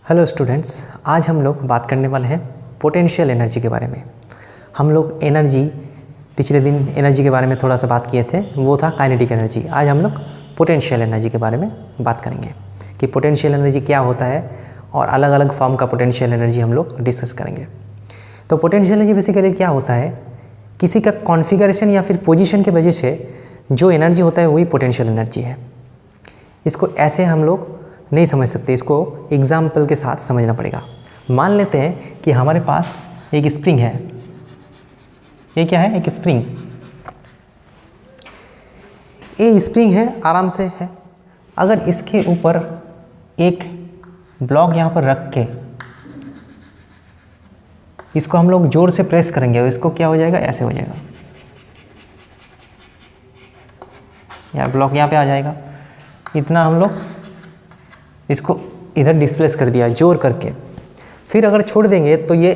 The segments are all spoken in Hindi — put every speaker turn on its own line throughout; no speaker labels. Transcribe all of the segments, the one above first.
हेलो स्टूडेंट्स, आज हम लोग बात करने वाले हैं पोटेंशियल एनर्जी के बारे में। हम लोग पिछले दिन एनर्जी के बारे में थोड़ा सा बात किए थे, वो था काइनेटिक एनर्जी। आज हम लोग पोटेंशियल एनर्जी के बारे में बात करेंगे कि पोटेंशियल एनर्जी क्या होता है और अलग अलग फॉर्म का पोटेंशियल एनर्जी हम लोग डिस्कस करेंगे। तो पोटेंशियल एनर्जी बेसिकली क्या होता है, किसी का कॉन्फ़िगरेशन या फिर पोजीशन की वजह से जो एनर्जी होता है वही पोटेंशियल एनर्जी है। इसको ऐसे हम लोग नहीं समझ सकते, इसको एग्जाम्पल के साथ समझना पड़ेगा। मान लेते हैं कि हमारे पास एक स्प्रिंग है। ये क्या है? एक स्प्रिंग। ये स्प्रिंग है, आराम से है। अगर इसके ऊपर एक ब्लॉक यहाँ पर रख के इसको हम लोग जोर से प्रेस करेंगे और इसको क्या हो जाएगा, ऐसे हो जाएगा। या ब्लॉक यहाँ पे आ जाएगा। इतना हम लोग इसको इधर डिस्प्लेस कर दिया जोर करके। फिर अगर छोड़ देंगे तो ये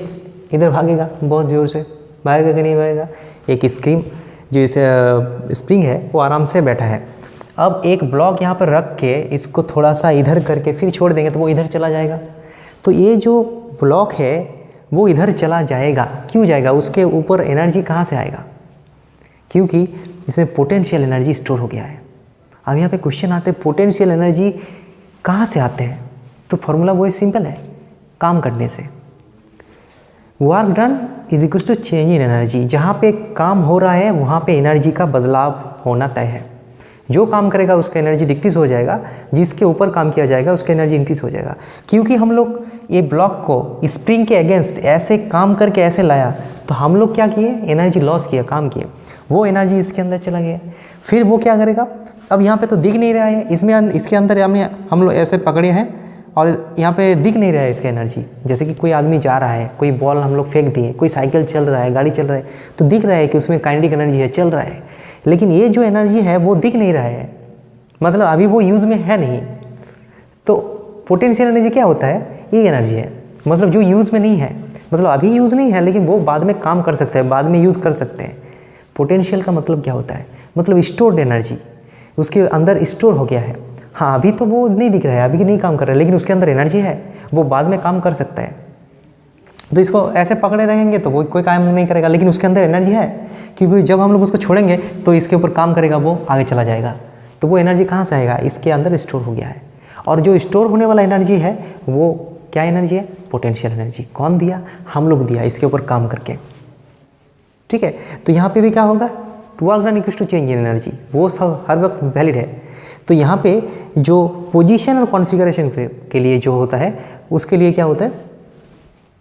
इधर भागेगा, बहुत ज़ोर से भागेगा कि नहीं भागेगा। एक जो इसे स्प्रिंग है वो आराम से बैठा है। अब एक ब्लॉक यहाँ पर रख के इसको थोड़ा सा इधर करके फिर छोड़ देंगे तो वो इधर चला जाएगा। तो ये जो ब्लॉक है वो इधर चला जाएगा। क्यों जाएगा? उसके ऊपर एनर्जी कहाँ से आएगा? क्योंकि इसमें पोटेंशियल एनर्जी स्टोर हो गया है। अब यहाँ पे क्वेश्चन आते हैं पोटेंशियल एनर्जी कहाँ से आते हैं? तो फॉर्मूला वो सिंपल है, काम करने से। Work done is equal to change in energy. जहाँ पे काम हो रहा है वहाँ पे एनर्जी का बदलाव होना तय है। जो काम करेगा उसका एनर्जी डिक्रीज हो जाएगा, जिसके ऊपर काम किया जाएगा उसका एनर्जी इंक्रीज हो जाएगा। क्योंकि हम लोग ये ब्लॉक को स्प्रिंग के अगेंस्ट ऐसे काम करके ऐसे लाया तो हम लोग क्या किए, एनर्जी लॉस किया, काम किए। वो एनर्जी इसके अंदर चला गया। फिर वो क्या करेगा, अब यहाँ पे तो दिख नहीं रहा है, इसके अंदर हम लोग ऐसे पकड़े हैं और यहाँ पे दिख नहीं रहा है इसका एनर्जी। जैसे कि कोई आदमी जा रहा है, कोई बॉल हम लोग फेंक दिए, कोई साइकिल चल रहा है, गाड़ी चल रहा है, तो दिख रहा है कि उसमें काइनेटिक एनर्जी है, चल रहा है। लेकिन ये जो एनर्जी है वो दिख नहीं रहा है, मतलब अभी वो यूज़ में है नहीं। तो पोटेंशियल एनर्जी क्या होता है? ये एनर्जी है, मतलब जो यूज़ में नहीं है, मतलब अभी यूज़ नहीं है लेकिन वो बाद में काम कर सकते हैं, बाद में यूज़ कर सकते हैं। पोटेंशियल का मतलब क्या होता है? मतलब स्टोर्ड एनर्जी उसके अंदर स्टोर हो गया है। हाँ, अभी तो वो नहीं दिख रहा है, अभी नहीं काम कर रहा है, लेकिन उसके अंदर एनर्जी है, वो बाद में काम कर सकता है। तो इसको ऐसे पकड़े रहेंगे तो वो कोई काम नहीं करेगा, लेकिन उसके अंदर एनर्जी है। क्योंकि जब हम लोग उसको छोड़ेंगे तो इसके ऊपर काम करेगा, वो आगे चला जाएगा। तो वो एनर्जी कहाँ से आएगा? इसके अंदर स्टोर हो गया है। और जो स्टोर होने वाला एनर्जी है वो क्या एनर्जी है? Potential energy. कौन दिया? हम लोग दिया, इसके ऊपर काम करके। ठीक है, तो यहाँ पे भी क्या होगा, work done equals to change in energy, वो सब हर वक्त वैलिड है। तो यहाँ पे जो पोजीशन और कॉन्फ़िगरेशन के लिए जो होता है उसके लिए क्या होता है?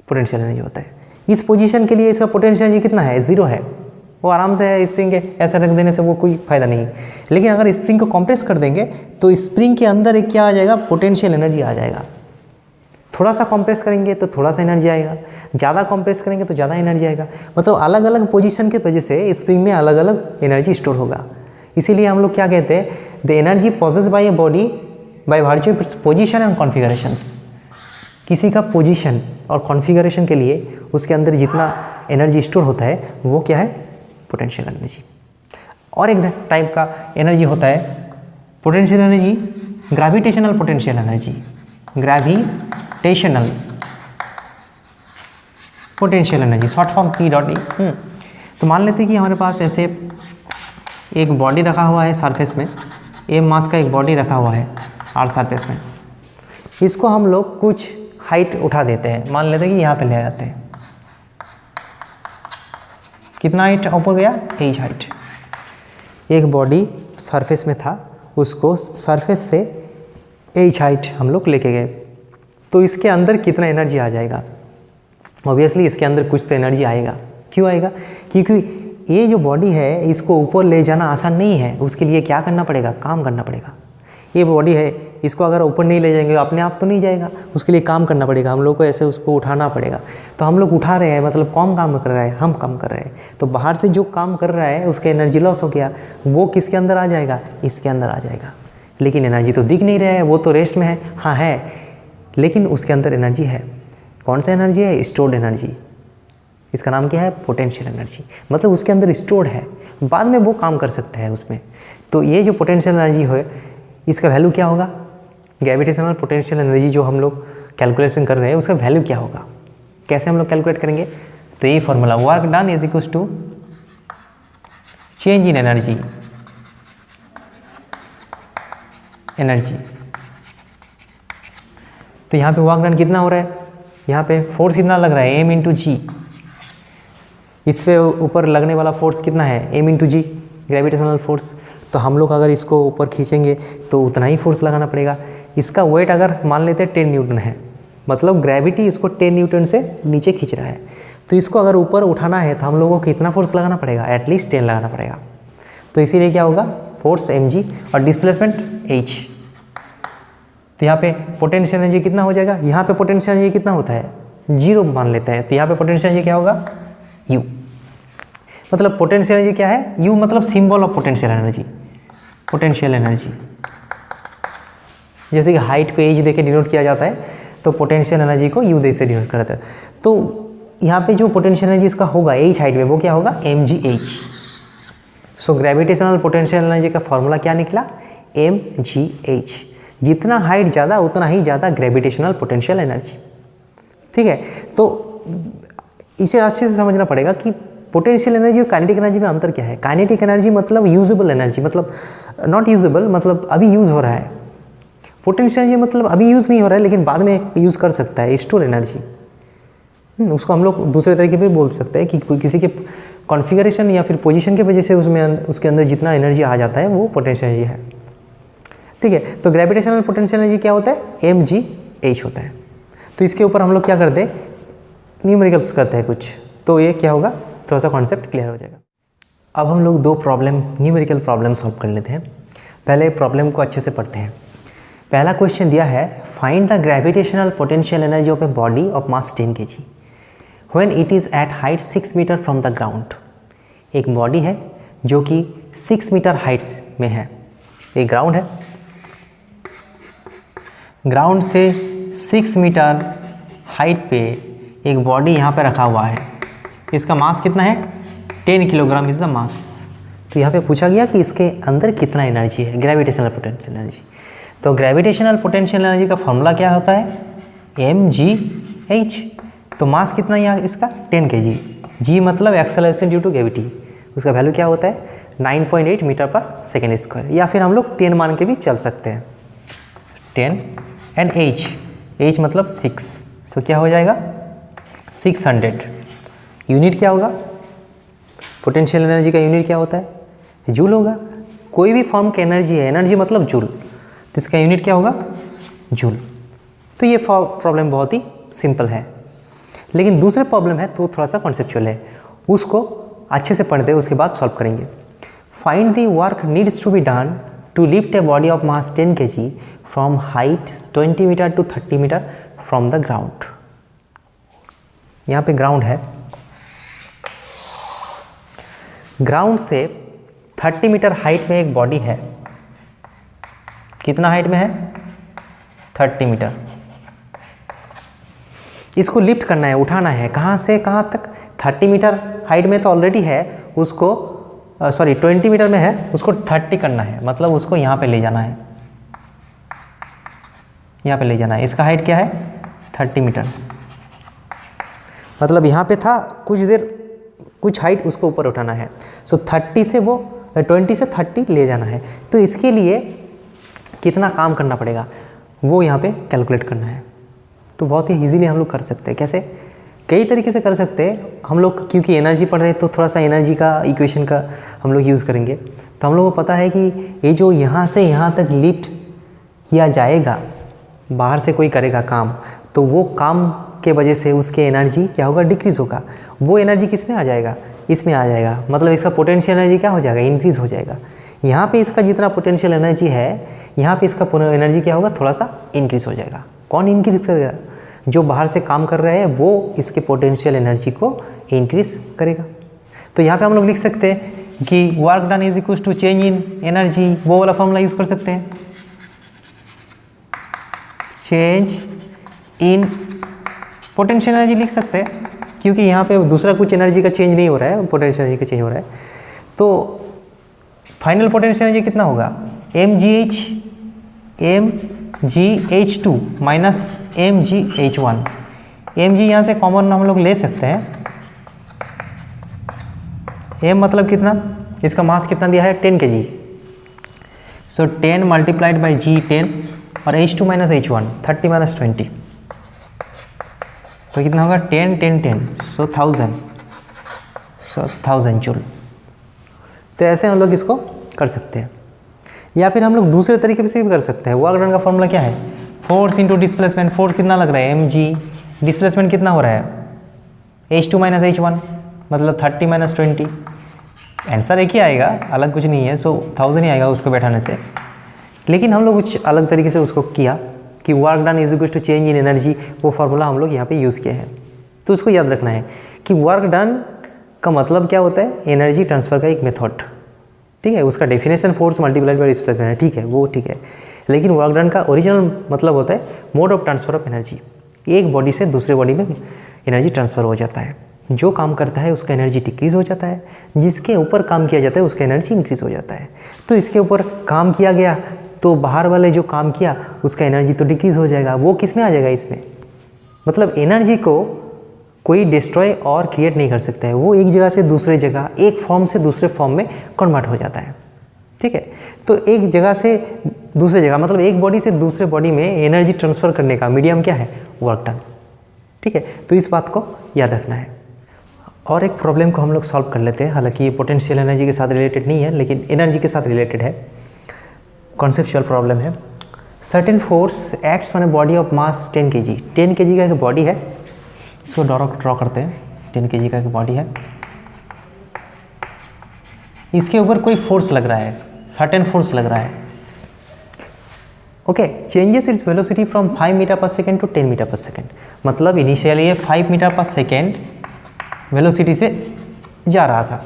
पोटेंशियल एनर्जी होता है। इस पोजीशन के लिए इसका पोटेंशियल एनर्जी कितना है? 0 है, वो आराम से है। स्प्रिंग के ऐसा रख देने से वो कोई फ़ायदा नहीं। लेकिन अगर स्प्रिंग को कॉम्प्रेस कर देंगे तो स्प्रिंग के अंदर एक क्या आ जाएगा? पोटेंशियल एनर्जी आ जाएगा। थोड़ा सा कंप्रेस करेंगे तो थोड़ा सा एनर्जी आएगा, ज़्यादा कंप्रेस करेंगे तो ज़्यादा एनर्जी आएगा। मतलब अलग अलग पोजीशन के वजह से स्प्रिंग में अलग अलग एनर्जी स्टोर होगा। इसीलिए हम लोग क्या कहते हैं, the energy possess by a body by virtue of its position and configurations. किसी का पोजीशन और कॉन्फ़िगरेशन के लिए उसके अंदर जितना एनर्जी स्टोर होता है वो क्या है? Potential energy. और एक टाइप का एनर्जी होता है potential energy, gravitational potential energy. Gravitational potential energy, short form P.E। तो मान लेते हैं कि हमारे पास ऐसे एक बॉडी रखा हुआ है सरफेस में, ए मास का एक बॉडी रखा हुआ है आर सरफेस में। इसको हम लोग कुछ हाइट उठा देते हैं, मान लेते हैं कि यहाँ पे ले जाते हैं। कितना हाइट ऊपर गया? h height. एक बॉडी सरफेस में था, उसको सरफेस से h हाइट हम लोग लेके गए, तो इसके अंदर कितना एनर्जी आ जाएगा? ऑब्वियसली इसके अंदर कुछ तो एनर्जी आएगा। क्यों आएगा? क्योंकि ये जो बॉडी है इसको ऊपर ले जाना आसान नहीं है। उसके लिए क्या करना पड़ेगा? काम करना पड़ेगा। ये बॉडी है, इसको अगर ऊपर नहीं ले जाएंगे अपने आप तो नहीं जाएगा, उसके लिए काम करना पड़ेगा। हम लोग को ऐसे उसको उठाना पड़ेगा। तो हम लोग उठा रहे हैं, मतलब कौन काम कर रहा है? हम काम कर रहे हैं। तो बाहर से जो काम कर रहा है उसका एनर्जी लॉस हो गया, वो किसके अंदर आ जाएगा? इसके अंदर आ जाएगा। लेकिन एनर्जी तो दिख नहीं रहा है, वो तो रेस्ट में है। हाँ है, लेकिन उसके अंदर एनर्जी है। कौन सा एनर्जी है? Stored energy. इसका नाम क्या है? Potential energy. मतलब उसके अंदर स्टोर्ड है, बाद में वो काम कर सकता है उसमें। तो ये जो पोटेंशियल एनर्जी है इसका वैल्यू क्या होगा? ग्रेविटेशनल पोटेंशियल एनर्जी जो हम लोग कैलकुलेशन कर रहे हैं उसका वैल्यू क्या होगा, कैसे हम लोग कैलकुलेट करेंगे, तो यही formula work done is equal to change in energy, तो यहाँ पे वर्क डन कितना हो रहा है, यहाँ पे फोर्स कितना लग रहा है एम इंटू जी, इस पे ऊपर लगने वाला फोर्स कितना है एम इंटू जी ग्रेविटेशनल फोर्स, तो हम लोग अगर इसको ऊपर खींचेंगे तो उतना ही फोर्स लगाना पड़ेगा। इसका वेट अगर मान लेते हैं 10 न्यूटन है, मतलब ग्रेविटी इसको 10 न्यूटन से नीचे खींच रहा है, तो इसको अगर ऊपर उठाना है तो हम लोगों को कितना फोर्स लगाना पड़ेगा, एटलीस्ट 10 लगाना पड़ेगा। तो इसीलिए क्या होगा फोर्स mg और डिस्प्लेसमेंट h। तो यहाँ पे पोटेंशियल एनर्जी कितना हो जाएगा, यहाँ पे पोटेंशियल एनर्जी कितना होता है 0 मान लेते हैं, तो यहाँ पे पोटेंशियल एनर्जी क्या होगा u, मतलब पोटेंशियल एनर्जी क्या है u, मतलब symbol of potential energy, potential energy जैसे कि हाइट को एज देके डिनोट किया जाता है, तो पोटेंशियल एनर्जी को u दे से डिनोट करता है। तो यहाँ पे जो पोटेंशियल एनर्जी इसका होगा h हाइट में वो क्या होगा mgh। So gravitational potential energy का फॉर्मूला क्या निकला mgh, जितना हाइट ज़्यादा उतना ही ज़्यादा ग्रेविटेशनल पोटेंशियल एनर्जी। ठीक है, तो इसे अच्छे से समझना पड़ेगा कि पोटेंशियल एनर्जी और काइनेटिक एनर्जी में अंतर क्या है। काइनेटिक एनर्जी मतलब यूजेबल एनर्जी, मतलब नॉट यूजेबल मतलब अभी यूज़ हो रहा है, पोटेंशियल एनर्जी मतलब अभी यूज़ नहीं हो रहा है लेकिन बाद में यूज़ कर सकता है, स्टोर एनर्जी। उसको हम लोग दूसरे तरीके पे बोल सकते हैं कि किसी के कॉन्फ़िगरेशन या फिर पोजीशन की वजह से उसके अंदर जितना एनर्जी आ जाता है वो पोटेंशियल एनर्जी है। ठीक है, तो ग्रेविटेशनल पोटेंशियल एनर्जी क्या होता है mgh होता है। तो इसके ऊपर हम लोग क्या करते हैं न्यूमेरिकल्स करते हैं कुछ, तो ये क्या होगा थोड़ा सा कॉन्सेप्ट क्लियर हो जाएगा। अब हम लोग 2 प्रॉब्लम न्यूमेरिकल प्रॉब्लम सॉल्व कर लेते हैं। पहले प्रॉब्लम को अच्छे से पढ़ते हैं। पहला क्वेश्चन दिया है find the gravitational potential energy of a body of mass 10 kg when it is at height 6 metre from the ground. एक बॉडी है जो कि 6 मीटर हाइट्स में है, एक ग्राउंड है, ग्राउंड से 6 मीटर हाइट पे एक बॉडी यहाँ पे रखा हुआ है, इसका मास कितना है 10 किलोग्राम इज़ द मास। तो यहाँ पे पूछा गया कि इसके अंदर कितना एनर्जी है, ग्रेविटेशनल पोटेंशियल एनर्जी। तो ग्रेविटेशनल पोटेंशियल एनर्जी का फॉर्मूला क्या होता है mgh। तो मास कितना है यहाँ इसका 10 kg, g मतलब एक्सेलरेशन ड्यू टू ग्रेविटी, उसका वैल्यू क्या होता है 9.8 मीटर पर सेकेंड स्क्वायर, या फिर हम लोग 10 मान के भी चल सकते हैं 10 एंड h मतलब 6, सो क्या हो जाएगा 600। यूनिट क्या होगा पोटेंशियल एनर्जी का यूनिट क्या होता है जूल होगा, कोई भी फॉर्म की एनर्जी है, एनर्जी मतलब जूल, तो इसका यूनिट क्या होगा जूल। तो ये प्रॉब्लम बहुत ही सिंपल है, लेकिन दूसरे प्रॉब्लम है तो थोड़ा सा कॉन्सेप्चुअल है, उसको अच्छे से पढ़ते हैं उसके बाद सॉल्व करेंगे। Find the work needs to be done to lift a body of mass 10 kg from height 20 metre to 30 metre from the ground. यहाँ पे ग्राउंड है, ग्राउंड से 30 मीटर हाइट में एक बॉडी है, कितना हाइट में है 30 मीटर। इसको लिफ्ट करना है, उठाना है, कहाँ से कहाँ तक 30 मीटर हाइट में तो ऑलरेडी है, उसको 20 मीटर में है, उसको 30 करना है, मतलब उसको यहाँ पे ले जाना है, यहाँ पे ले जाना है। इसका हाइट क्या है 30 मीटर, मतलब यहाँ पे था कुछ देर, कुछ हाइट उसको ऊपर उठाना है। सो 20 से 30 ले जाना है, तो इसके लिए कितना काम करना पड़ेगा वो यहाँ पे कैलकुलेट करना है। तो बहुत ही इजीली हम लोग कर सकते हैं। कैसे? कई तरीके से कर सकते हैं हम लोग, क्योंकि एनर्जी पढ़ रहे हैं तो थोड़ा सा एनर्जी का इक्वेशन का हम लोग यूज़ करेंगे। तो हम लोगों को पता है कि ये जो यहाँ से यहाँ तक लिफ्ट किया जाएगा, बाहर से कोई करेगा काम, तो वो काम के वजह से उसके एनर्जी क्या होगा डिक्रीज़ होगा। वो एनर्जी किस में आ जाएगा, इसमें आ जाएगा, मतलब इसका पोटेंशियल एनर्जी क्या हो जाएगा इंक्रीज़ हो जाएगा। यहाँ पे इसका जितना पोटेंशियल एनर्जी है, यहाँ पे इसका एनर्जी क्या होगा थोड़ा सा इंक्रीज़ हो जाएगा। कौन इंक्रीज़ करेगा? जो बाहर से काम कर रहे हैं वो इसके पोटेंशियल एनर्जी को इंक्रीज़ करेगा। तो यहाँ पे हम लोग लिख सकते हैं कि work done is equal to change in energy, वो वाला फॉर्मूला यूज़ कर सकते हैं, चेंज इन पोटेंशियल एनर्जी लिख सकते हैं, क्योंकि यहाँ पे दूसरा कुछ एनर्जी का चेंज नहीं हो रहा है, पोटेंशियल एनर्जी का चेंज हो रहा है। तो फाइनल पोटेंशियल एनर्जी कितना होगा mgh2 माइनस mgh1। mg यहाँ से कॉमन हम लोग ले सकते हैं। m मतलब कितना, इसका मास कितना दिया है 10 kg। सो 10 मल्टीप्लाइड बाई जी 10 और h2 माइनस h1 30 माइनस 20 तो कितना होगा 10 10 10 सो 1000 जूल। तो ऐसे हम लोग इसको कर सकते हैं, या फिर हम लोग दूसरे तरीके से भी कर सकते हैं। वर्क डन का फॉर्मूला क्या है, फोर्स इंटू डिस्प्लेसमेंट। फोर्स कितना लग रहा है mg, डिस्प्लेसमेंट कितना हो रहा है h2 माइनस h1 मतलब 30 माइनस 20। आंसर एक ही आएगा, अलग कुछ नहीं है। सो 1000 ही आएगा उसको बैठाने से। लेकिन हम लोग कुछ अलग तरीके से उसको किया कि work done is equal to change in energy, वो फार्मूला हम लोग यहाँ पे यूज़ किए हैं। तो उसको याद रखना है कि वर्क डन का मतलब क्या होता है, एनर्जी ट्रांसफ़र का एक मेथड। ठीक है, उसका definition force multiplied by displacement है, ठीक है, वो ठीक है। लेकिन वर्क डन का ओरिजिनल मतलब होता है mode of transfer of energy. एक बॉडी से दूसरे बॉडी में एनर्जी ट्रांसफ़र हो जाता है। जो काम करता है उसका एनर्जी डिक्रीज़ हो जाता है, जिसके ऊपर काम किया जाता है उसका एनर्जी इंक्रीज़ हो जाता है। तो इसके ऊपर काम किया गया तो बाहर वाले जो काम किया उसका एनर्जी तो डिक्रीज़ हो जाएगा। वो किस में आ जाएगा, इसमें। मतलब एनर्जी को कोई डिस्ट्रॉय और क्रिएट नहीं कर सकता है, वो एक जगह से दूसरे जगह, एक फॉर्म से दूसरे फॉर्म में कन्वर्ट हो जाता है। ठीक है, तो एक जगह से दूसरे जगह मतलब एक बॉडी से दूसरे बॉडी में एनर्जी ट्रांसफ़र करने का मीडियम क्या है, वर्क डन। ठीक है, तो इस बात को याद रखना है। और एक प्रॉब्लम को हम लोग सॉल्व कर लेते हैं, हालांकि ये पोटेंशियल एनर्जी के साथ रिलेटेड नहीं है लेकिन एनर्जी के साथ रिलेटेड है। कॉन्सेप्चुअल प्रॉब्लम है। Certain force acts on A body of mass 10 kg। 10 kg का एक बॉडी है, इसको ड्रॉ करते हैं। 10 kg का एक बॉडी है, इसके ऊपर कोई फोर्स लग रहा है, सर्टेन फोर्स लग रहा है। Okay, changes its velocity from 5 metre per second to 10 metre per second. मतलब इनिशियली ये 5 मीटर पर सेकेंड वेलोसिटी से जा रहा था,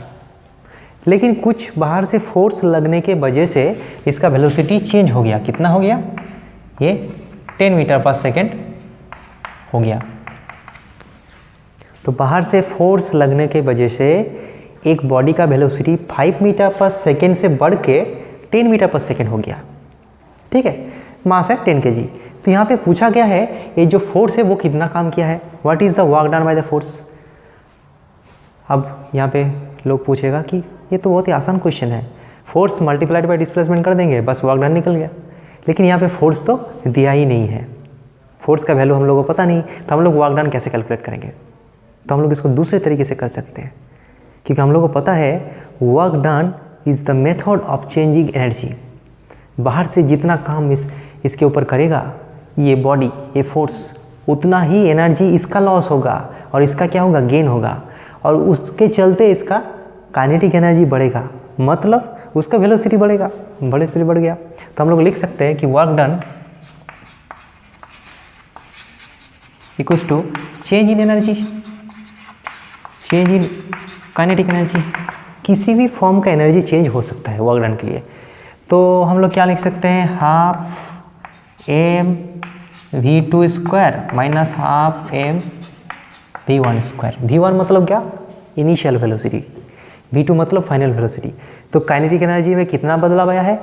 लेकिन कुछ बाहर से फोर्स लगने के वजह से इसका वेलोसिटी चेंज हो गया। कितना हो गया, ये 10 मीटर पर सेकेंड हो गया। तो बाहर से फोर्स लगने के वजह से एक बॉडी का वेलोसिटी 5 मीटर पर सेकेंड से बढ़ के 10 मीटर पर सेकेंड हो गया। ठीक है, मास है 10 kg। तो यहाँ पे पूछा गया है ये जो फोर्स है वो कितना काम किया है, what is the work done by the force. अब यहाँ पे लोग पूछेगा कि ये तो बहुत ही आसान क्वेश्चन है, फोर्स मल्टीप्लाइड बाय डिस्प्लेसमेंट कर देंगे बस वर्क डन निकल गया। लेकिन यहाँ पे फोर्स तो दिया ही नहीं है, फोर्स का वैल्यू हम लोगों को पता नहीं, तो हम लोग वर्क डन कैसे कैलकुलेट करेंगे। तो हम लोग इसको दूसरे तरीके से कर सकते हैं, क्योंकि हम लोग को पता है work done is the method of changing energy. बाहर से जितना काम इसके ऊपर करेगा ये बॉडी, ये फोर्स, उतना ही एनर्जी इसका लॉस होगा और इसका क्या होगा, गेन होगा। और उसके चलते इसका काइनेटिक एनर्जी बढ़ेगा, मतलब उसका वेलोसिटी बढ़ेगा, वेलोसिटी बढ़ गया। तो हम लोग लिख सकते हैं कि work done equals to change in energy, change in kinetic energy. किसी भी फॉर्म का एनर्जी चेंज हो सकता है वर्क डन के लिए। तो हम लोग क्या लिख सकते हैं, half m v2 square minus half m v1 square. v1 मतलब क्या, इनिशियल वेलोसिटी, v2 मतलब फाइनल वेलोसिटी। तो काइनेटिक एनर्जी में कितना बदलाव आया है,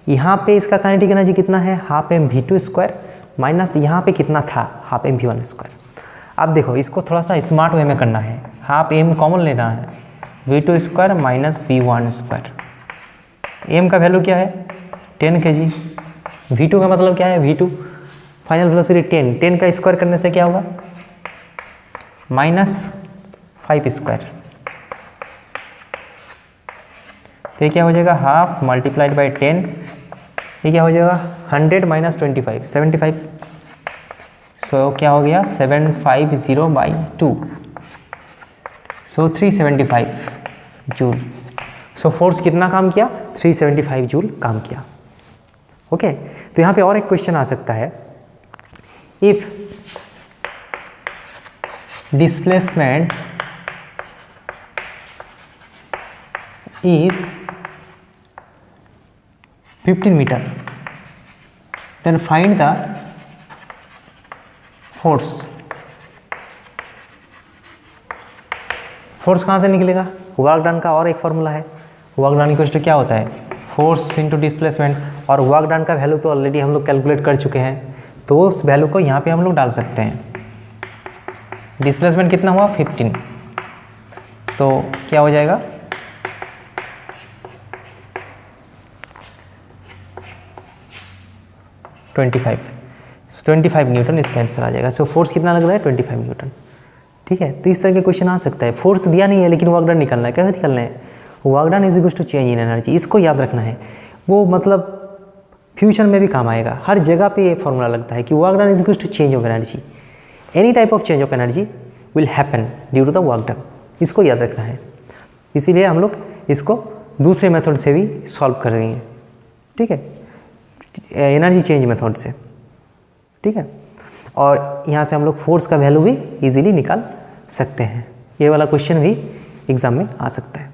यहाँ पे इसका काइनेटिक एनर्जी कितना है, half m v2 square minus यहाँ पे कितना था, हाफ m v1 स्क्वायर। अब देखो इसको थोड़ा सा स्मार्ट वे में करना है, हाफ m कॉमन लेना है, v2 square minus v1 square. m का वैल्यू क्या है 10 kg, v2 का मतलब क्या है, v2 फाइनल वेलोसिटी 10 का स्क्वायर करने से क्या होगा, माइनस 5 स्क्वायर। तो ये क्या हो जाएगा, हाफ मल्टीप्लाइड बाई 10, ये क्या हो जाएगा 100 माइनस 25 75। सो क्या हो गया 750 by 2, so 375 joule. So force कितना काम किया, 375 जूल काम किया। ओके, तो यहाँ पे और एक क्वेश्चन आ सकता है, if displacement is 15 meter, then find the force। Force कहाँ से निकलेगा, वर्क डन का और एक फॉर्मूला है, वर्क डन इक्वल टू क्या होता है, फोर्स इनटू डिस्प्लेसमेंट। और वर्क डन का वैल्यू तो ऑलरेडी हम लोग कैलकुलेट कर चुके हैं, तो उस वैल्यू को यहाँ पे हम लोग डाल सकते हैं। डिस्प्लेसमेंट कितना हुआ 15, तो क्या हो जाएगा 25 न्यूटन इसका आंसर आ जाएगा। सो फोर्स कितना लग रहा है 25 न्यूटन। ठीक है, तो इस तरह के क्वेश्चन आ सकता है। फोर्स दिया नहीं है लेकिन वर्क डन निकालना है। कैसे निकालना है? Work done is equals to change in energy, इसको याद रखना है। वो मतलब फ्यूचर में भी काम आएगा। हर जगह पे ये फॉर्मूला लगता है कि work done is equals to change of energy. Any type of change of energy will happen due to the work done, इसको याद रखना है। इसीलिए हम लोग इसको दूसरे मेथड से भी सॉल्व कर रही हैं। ठीक है, एनर्जी चेंज मेथड से। ठीक है, और यहाँ से हम लोग फोर्स का वैल्यू भी इजीली निकाल सकते हैं। ये वाला क्वेश्चन भी एग्जाम में आ सकता है।